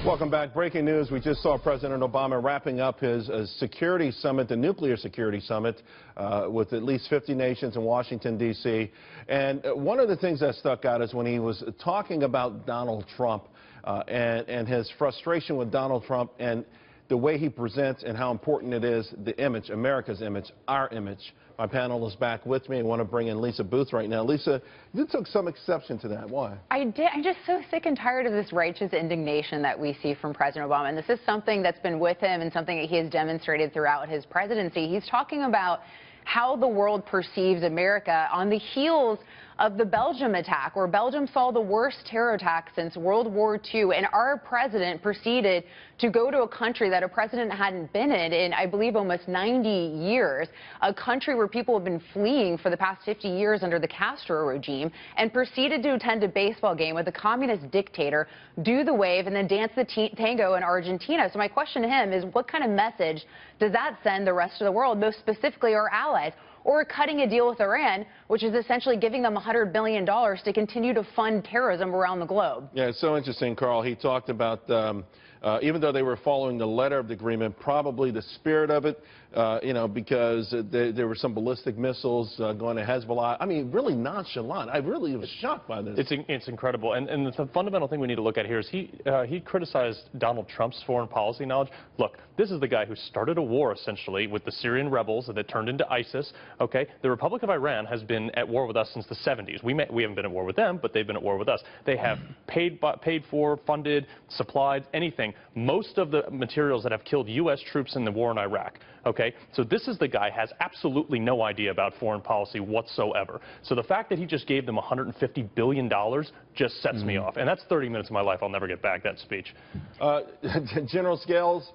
Welcome back. Breaking news. We just saw President Obama wrapping up his security summit, the nuclear security summit, with at least 50 nations in Washington, D.C. And one of the things that stuck out is when he was talking about Donald Trump and his frustration with Donald Trump and the way he presents and how important it is, the image, America's image, our image. My panel is back with me. I want to bring in Lisa Boothe right now. Lisa, you took some exception to that. Why? I did. I'm just so sick and tired of this righteous indignation that we see from President Obama. And this is something that's been with him and something that he has demonstrated throughout his presidency. He's talking about how the world perceives America on the heels of the Belgium attack, where Belgium saw the worst terror attack since World War II, and our president proceeded to go to a country that a president hadn't been in, I believe, almost 90 years, a country where people have been fleeing for the past 50 years under the Castro regime, and proceeded to attend a baseball game with a communist dictator, do the wave, and then dance the tango in Argentina. So my question to him is, what kind of message does that send the rest of the world, most specifically our allies? Or cutting a deal with Iran, which is essentially giving them $100 billion to continue to fund terrorism around the globe. Yeah, it's so interesting, Carl. He talked about, even though they were following the letter of the agreement, probably the spirit of it, because there were some ballistic missiles going to Hezbollah. I mean, really nonchalant. I really was shocked by this. It's incredible. And the fundamental thing we need to look at here is he criticized Donald Trump's foreign policy knowledge. Look, this is the guy who started a war, essentially, with the Syrian rebels that turned into ISIS. Okay, the Republic of Iran has been at war with us since the 70s. We haven't been at war with them, but they've been at war with us. They have paid for, funded, supplied, anything. Most of the materials that have killed U.S. troops in the war in Iraq. Okay, so this is the guy has absolutely no idea about foreign policy whatsoever. So the fact that he just gave them $150 billion just sets me off. And that's 30 minutes of my life I'll never get back, that speech. General Scales,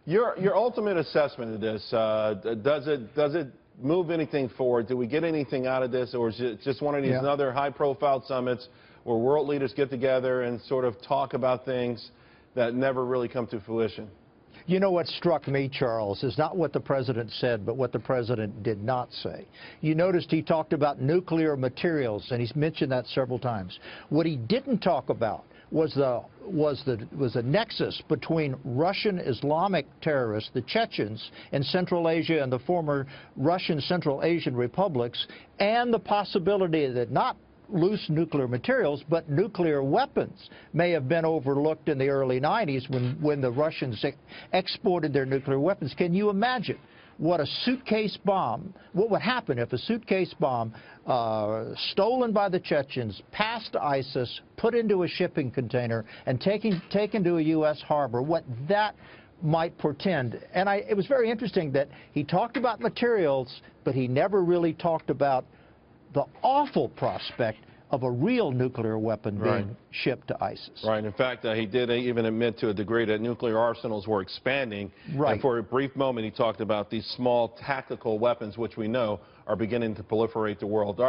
your ultimate assessment of this, does it move anything forward? Do we get anything out of this, or is it just one of these other high-profile summits where world leaders get together and sort of talk about things that never really come to fruition? You know what struck me, Charles, is not what the president said, but what the president did not say. You noticed he talked about nuclear materials, and he's mentioned that several times. What he didn't talk about was a nexus between Russian Islamic terrorists, the Chechens in Central Asia and the former Russian Central Asian republics, and the possibility that not loose nuclear materials, but nuclear weapons may have been overlooked in the early 90s when the Russians exported their nuclear weapons. Can you imagine what a suitcase bomb, what would happen if a suitcase bomb stolen by the Chechens, passed ISIS, put into a shipping container, and taken to a U.S. harbor, what that might portend? And it was very interesting that he talked about materials, but he never really talked about the awful prospect of a real nuclear weapon being shipped to ISIS. Right. In fact, he did even admit to a degree that nuclear arsenals were expanding. Right. And for a brief moment, he talked about these small tactical weapons, which we know are beginning to proliferate the world.